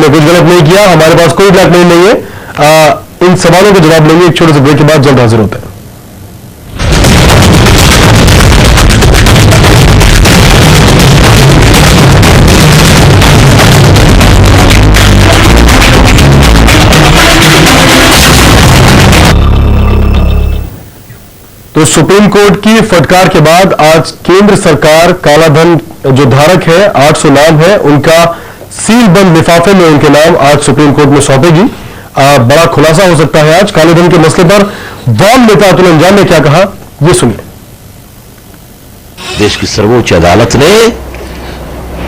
हमने कुछ गलत नहीं किया, हमारे पास कोई ब्लैकमेल नहीं है। इन सवालों के जवाब लेंगे एक छोटे से ब्रेक के बाद, जल्द हाजिर होते हैं। तो सुप्रीम कोर्ट की फटकार के बाद आज केंद्र सरकार कालाधन जो धारक है 800 नाम है उनका सील बंद लिफाफे में उनके नाम आज सुप्रीम कोर्ट में सौंपेगी। बड़ा खुलासा हो सकता है आज कालेधन के मसले पर। वाम नेता अतुल अंजान ने क्या कहा, ये सुनिए। देश की सर्वोच्च अदालत ने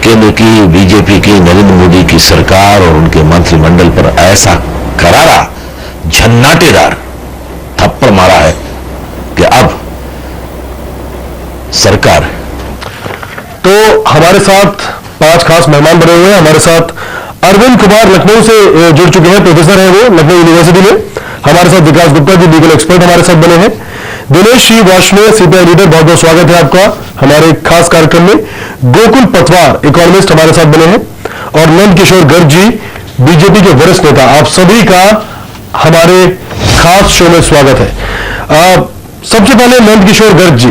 केंद्र की बीजेपी की नरेंद्र मोदी की सरकार और उनके मंत्रिमंडल पर ऐसा करारा झन्नाटेदार थप्पड़ मारा है कि अब सरकार। तो हमारे साथ 5 खास मेहमान बने हुए हैं। हमारे साथ अरविंद कुमार लखनऊ से जुड़ चुके हैं, प्रोफेसर हैं वो लखनऊ यूनिवर्सिटी में। हमारे साथ विकास गुप्ता जी लीगल एक्सपर्ट हमारे साथ बने हैं। दिनेश श्री वार्ष्णेय सीपीआई लीडर, बहुत बहुत स्वागत है आपका हमारे खास कार्यक्रम में। गोकुल पतवार इकोनॉमिस्ट हमारे साथ बने हैं और नंद किशोर गर्ग जी बीजेपी के वरिष्ठ नेता, आप सभी का हमारे खास शो में स्वागत है। सबसे पहले नंद किशोर गर्ग जी,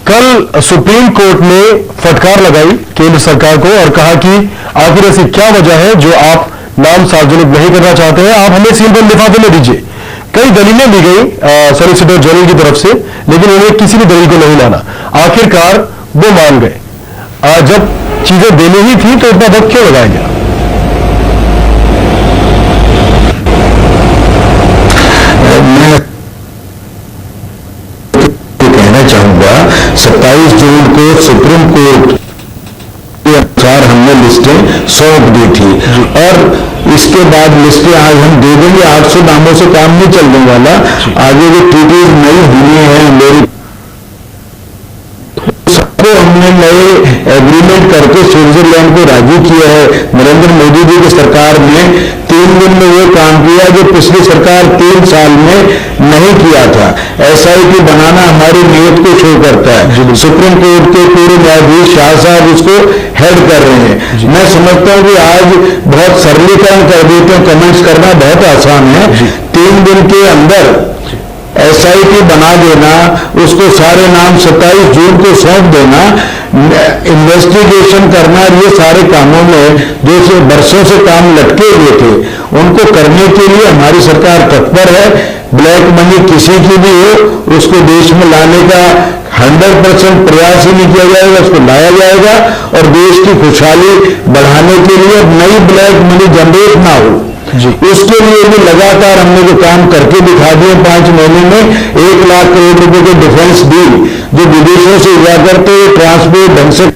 कल सुप्रीम कोर्ट ने फटकार लगाई केंद्र सरकार को और कहा कि आखिर ऐसी क्या वजह है जो आप नाम सार्वजनिक नहीं करना चाहते हैं, आप हमें सीलबंद लिफाफे में दीजिए। कई दलीलें दी गई सॉलिसिटर जनरल की तरफ से, लेकिन उन्हें किसी भी दलील को नहीं माना। आखिरकार वो मान गए। जब चीजें देनी ही थी तो इतना वक्त क्यों लगाया गया? कहना चाहूंगा 27 जून को सुप्रीम कोर्ट के अनुसार हमने लिस्टें सौंप दी थी और इसके बाद लिस्टें आज हम दे देंगे। 800 नामों से काम नहीं चलने वाला। आगे जो ट्रीटीज नई हुई है मेरी सबको हमने नए एग्रीमेंट करके स्विट्जरलैंड को राजी किया है। नरेंद्र मोदी जी की सरकार ने 3 दिन में वो काम किया जो पिछली सरकार 3 साल में नहीं किया था। SIT बनाना हमारी नीयत को शो करता है। सुप्रीम कोर्ट के पूर्व न्यायाधीश शाह साहब उसको हेड कर रहे हैं। मैं समझता हूं कि आज बहुत सरलीकरण कर देते हैं, कमेंट्स करना बहुत आसान है। 3 दिन के अंदर SIT बना देना, उसको सारे नाम 27 जून को सौंप देना, इन्वेस्टिगेशन करना, ये सारे कामों में जो वर्षों से काम लटके हुए थे उनको करने के लिए हमारी सरकार तत्पर है। ब्लैक मनी किसी की भी हो उसको देश में लाने का 100% प्रयास ही नहीं किया जाएगा, उसको लाया जाएगा और देश की खुशहाली बढ़ाने के लिए नई ब्लैक मनी जनरेट ना हो उसके लिए भी लगातार हमने जो काम करके दिखा दिए। 5 महीने में 1 लाख करोड़ रुपए के डिफेंस डील जो विदेशों से हुआ करते ट्रांसपोर्ट ढंग से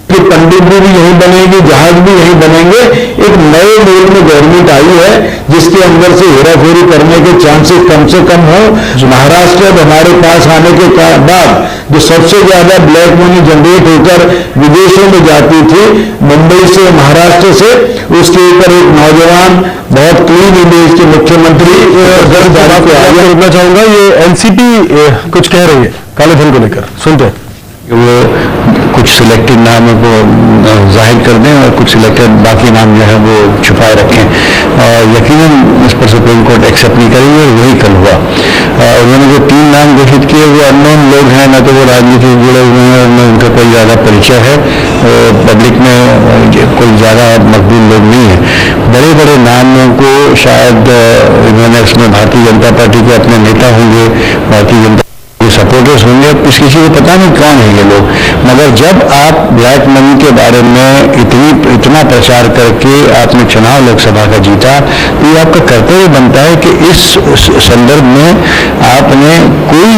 कि पनडुब्बी भी यहीं बनेगी, जहाज भी यहीं बनेंगे। एक नए मोड में गवर्नमेंट आई है जिसके अंदर से हेराफेरी करने के चांसेस कम से कम हो। महाराष्ट्र हमारे पास आने के बाद जो सबसे ज्यादा ब्लैक मनी जनरेट होकर विदेशों में जाती थी मुंबई से, महाराष्ट्र से, उसके ऊपर एक नौजवान बहुत क्लीन इमेज के मुख्यमंत्री रोकना चाहूंगा। ये एनसीपी कुछ कह रही है काले धन को लेकर, सुनते हैं। वो कुछ सिलेक्टेड नाम को जाहिर कर दें और कुछ सिलेक्टेड बाकी नाम जो है वो छुपाए रखें और यकीनन इस पर सुप्रीम कोर्ट एक्सेप्ट नहीं करेगी। और वही कल हुआ। उन्होंने जो 3 नाम घोषित किए वो अननोन लोग हैं, न तो वो राजनीति से जुड़े हुए हैं, न उनका कोई ज़्यादा परिचय है, पब्लिक में कोई ज़्यादा मकबूल लोग नहीं है। बड़े बड़े नामों को शायद इन्होंने इसमें भारतीय जनता पार्टी के अपने नेता होंगे, भारतीय जनता सपोर्टर्स होंगे, किसी को पता नहीं कौन है ये लोग। मगर जब आप ब्लैक मनी के बारे में इतना प्रचार करके आपने चुनाव लोकसभा का जीता तो ये आपका कर्तव्य बनता है कि इस संदर्भ में आपने कोई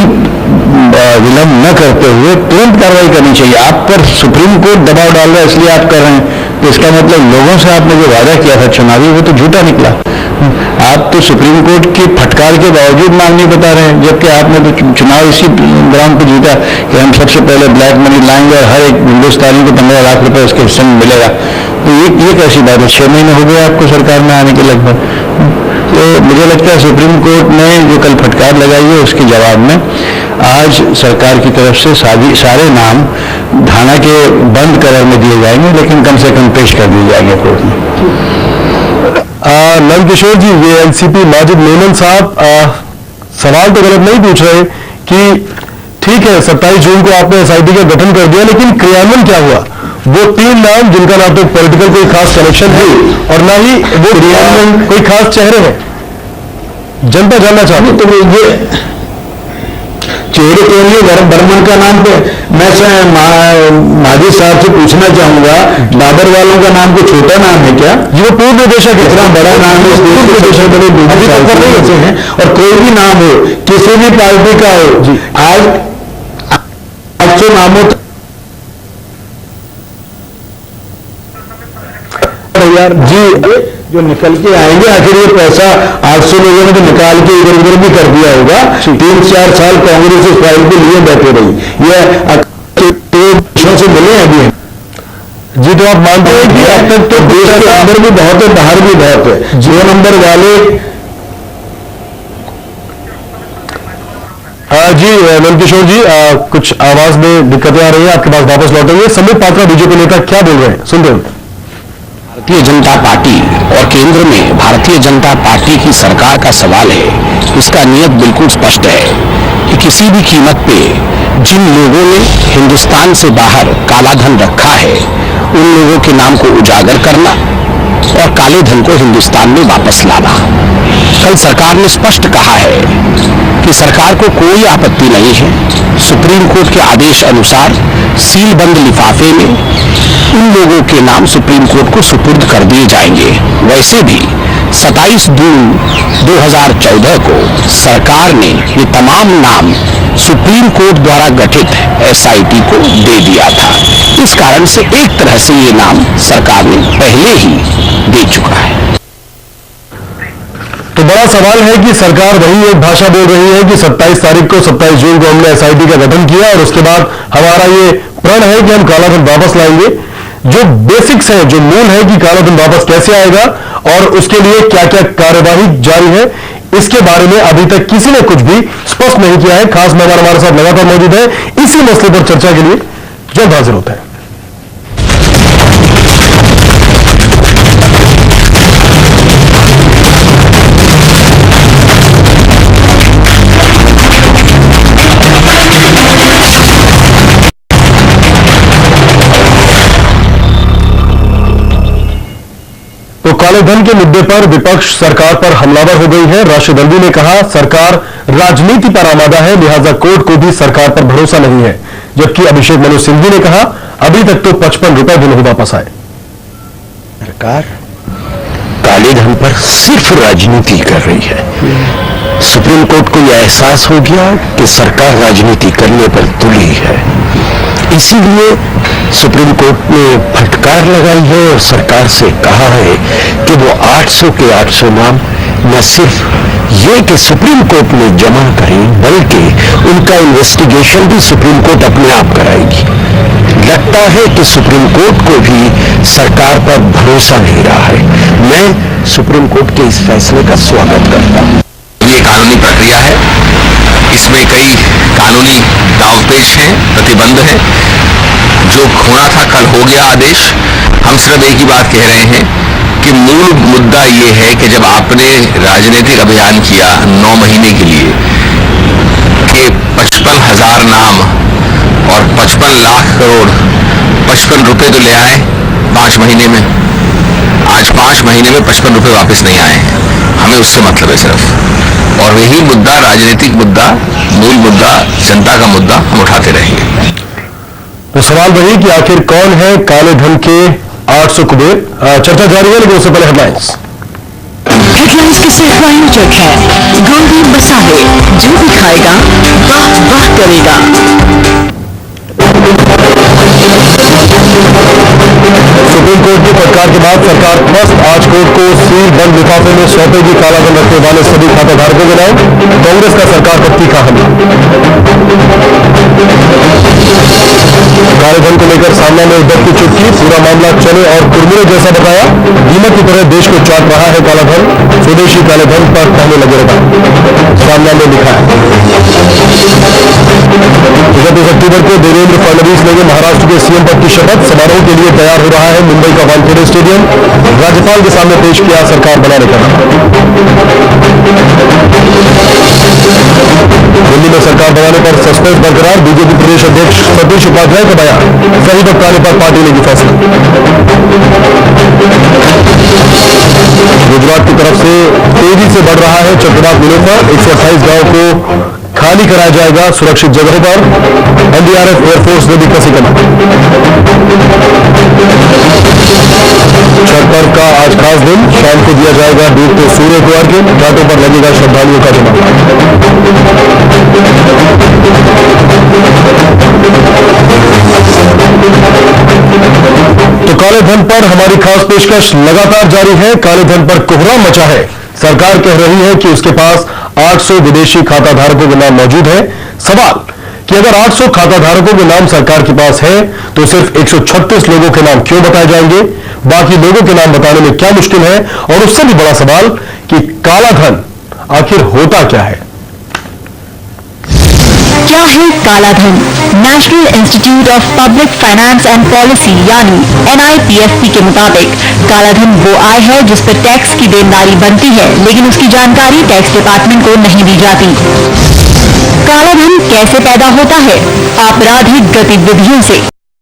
विलंब न करते हुए तुरंत कार्रवाई करनी चाहिए। आप पर सुप्रीम कोर्ट दबाव डाल रहा है इसलिए आप कर रहे हैं, तो इसका मतलब लोगों से आपने जो वादा किया था चुनावी वो तो झूठा निकला। आप तो सुप्रीम कोर्ट की फटकार के बावजूद मांग नहीं बता रहे हैं, जबकि आपने तो चुनाव इसी ग्राउंड पर जीता कि हम सबसे पहले ब्लैक मनी लाएंगे और हर एक हिंदुस्तानी को 15 लाख रुपए उसके हिस्से में मिलेगा। तो ये कैसी बात है? 6 महीने हो गए आपको सरकार में आने के लगभग। तो मुझे लगता है सुप्रीम कोर्ट ने जो कल फटकार लगाई है उसके जवाब में आज सरकार की तरफ से सारे नाम थाना के बंद कलर में दिए जाएंगे, लेकिन कम से कम पेश कर दिए जाएंगे कोर्ट में। नंदकिशोर जी, ये एनसीपी माजिद मेमन साहब सवाल तो गलत नहीं पूछ रहे कि ठीक है 27 जून को आपने एसआईटी का गठन कर दिया, लेकिन क्रियान्वयन क्या हुआ? वो 3 नाम जिनका ना तो पॉलिटिकल कोई खास कनेक्शन है और ना ही वो क्रियान्वयन कोई खास चेहरे हैं, जनता जानना चाहती है। तो ये चेहरे के लिए बर्मन का नाम पे मैं माजी साहब से पूछना चाहूंगा, बाबर वालों का नाम कोई छोटा नाम है क्या? ये वो पूर्व निदेशक है, इतना बड़ा नाम है, पूर्व निदेशक बड़े लोग हैं, और कोई भी नाम हो, किसी भी पार्टी का हो जी, आज 800 नामों यार जी जो निकल के आएंगे, आखिर ये पैसा 800 लोगों ने तो निकाल के इधर उधर भी कर दिया होगा। 3-4 साल कांग्रेस इस फाइल पे लिए बैठे रही, ये से मिले अभी जी। तो आप मानते हैं कि अब तक तो देश के अंदर भी बहुत है, बाहर भी बहुत है। 2 नंबर वाले जी नंदकिशोर जी, कुछ आवाज में दिक्कतें आ रही है, आपके पास वापस लौटेंगे। संबित पात्रा बीजेपी नेता क्या बोल रहे हैं, सुनते हैं। भारतीय जनता पार्टी और केंद्र में भारतीय जनता पार्टी की सरकार का सवाल है, इसका नियत बिल्कुल स्पष्ट है कि किसी भी कीमत पे जिन लोगों ने हिंदुस्तान से बाहर काला धन रखा है, उन लोगों के नाम को उजागर करना और काले धन को हिंदुस्तान में वापस लाना। कल सरकार ने स्पष्ट कहा है कि सरकार को कोई आपत्ति नहीं है, सुप्रीम कोर्ट के आदेश अनुसार सील बंद लिफाफे में उन लोगों के नाम सुप्रीम कोर्ट को सुपुर्द कर दिए जाएंगे। वैसे भी 27 जून 2014 को सरकार ने ये तमाम नाम सुप्रीम कोर्ट द्वारा गठित एसआईटी को दे दिया था। इस कारण से एक तरह से ये नाम सरकार ने पहले ही दे चुका है। तो बड़ा सवाल है कि सरकार वही एक भाषा बोल रही है कि 27 तारीख को 27 जून को हमने एसआईटी का गठन किया और उसके बाद हमारा ये प्रण है कि हम काला धन वापस लाएंगे। जो बेसिक्स है, जो मूल है कि काला धन वापस कैसे आएगा और उसके लिए क्या क्या कार्यवाही जारी है, इसके बारे में अभी तक किसी ने कुछ भी स्पष्ट नहीं किया है। खास मेहमान हमारे साथ लगातार मौजूद है, इसी मसले पर चर्चा के लिए जल्द हाजिर होते हैं। तो काले धन के मुद्दे पर विपक्ष सरकार पर हमलावर हो गई है। राशिद अल्वी ने कहा सरकार राजनीति पर आमादा है, लिहाजा कोर्ट को भी सरकार पर भरोसा नहीं है। जबकि अभिषेक मनु सिंघवी ने कहा अभी तक तो 55 रुपए भी नहीं वापस आए। सरकार काले धन पर सिर्फ राजनीति कर रही है। सुप्रीम कोर्ट को यह एहसास हो गया कि सरकार राजनीति करने पर तुली है, इसीलिए सुप्रीम कोर्ट ने फटकार लगाई है और सरकार से कहा है कि वो 800 के 800 नाम न सिर्फ ये कि सुप्रीम कोर्ट में जमा करें, बल्कि उनका इन्वेस्टिगेशन भी सुप्रीम कोर्ट अपने आप कराएगी। लगता है कि सुप्रीम कोर्ट को भी सरकार पर भरोसा नहीं रहा है। मैं सुप्रीम कोर्ट के इस फैसले का स्वागत करता हूं। ये कानूनी प्रक्रिया है, इसमें कई कानूनी दावपेच हैं, प्रतिबंध हैं। जो होना था कल हो गया आदेश। हम सिर्फ एक ही बात कह रहे हैं कि मूल मुद्दा ये है कि जब आपने राजनीतिक अभियान किया 9 महीने के लिए कि 55,000 नाम और 55 लाख करोड़ 55 रुपए तो ले आए 5 महीने में, आज 5 महीने में 55 रुपए वापस नहीं आए। हमें उससे मतलब है सिर्फ, और यही मुद्दा, राजनीतिक मुद्दा, मूल मुद्दा, जनता का मुद्दा हम उठाते रहेंगे। तो सवाल वही कि आखिर कौन है काले धन के 800 कुबेर। चर्चा जारी है, लेकिन उससे पहले हेडलाइंस के सिर्फ प्रायोजक है गोल्डी मसाले, जो भी खाएगा वाह वाह करेगा। सुप्रीम कोर्ट की फटकार के बाद सरकार फर्स्ट आज कोर्ट को सील बंद लिफाफे में सौंपेगी कालाधन रखने वाले सभी खाताधारकों के नाम। कांग्रेस का सरकार पर तीखा हमला। कालेधन को लेकर सामना में उद्धव की चुटकी, पूरा मामला चले और कुरमुरे जैसा बताया। दीमक की तरह देश को चाट रहा है कालाधन, स्वदेशी कालेधन पर कहने लगे रहा। सामना में लिखा है 31 अक्टूबर को देवेंद्र फडणवीस लेंगे महाराष्ट्र के सीएम पद की शपथ। समारोह के लिए तैयार हो रहा है मुंबई का वानखेड़े स्टेडियम। राज्यपाल के सामने पेश किया सरकार बनाने का नाम। दिल्ली में सरकार बनाने पर सस्पेंस बरकरार। बीजेपी प्रदेश अध्यक्ष सतीश उपाध्याय का बयान, सही वक्त आने पर पार्टी लेगी फैसला। गुजरात की तरफ से तेजी से बढ़ रहा है चक्रवात नीलोफर। 128 गांव को खाली कराया जाएगा सुरक्षित जगहों पर। एनडीआरएफ एयरफोर्स ने भी कसी कमा। छठ पर्व का आज खास दिन, शाम को दिया जाएगा डूबते सूर्य को अर्घ्य। घाटों पर लगेगा श्रद्धालुओं का जमावड़ा। तो काले धन पर हमारी खास पेशकश लगातार जारी है। काले धन पर कोहराम मचा है। सरकार कह रही है कि उसके पास 800 विदेशी खाता धारकों के नाम मौजूद है। सवाल कि अगर 800 खाता धारकों के नाम सरकार के पास है तो सिर्फ 136 लोगों के नाम क्यों बताए जाएंगे? बाकी लोगों के नाम बताने में क्या मुश्किल है? और उससे भी बड़ा सवाल कि काला धन आखिर होता क्या है? क्या है काला धन? National institute of public finance and policy यानी NIPFP के मुताबिक काला धन वो आय है जिस पर टैक्स की देनदारी बनती है, लेकिन उसकी जानकारी टैक्स डिपार्टमेंट को नहीं दी जाती। काला धन कैसे पैदा होता है? आपराधिक गतिविधियों से।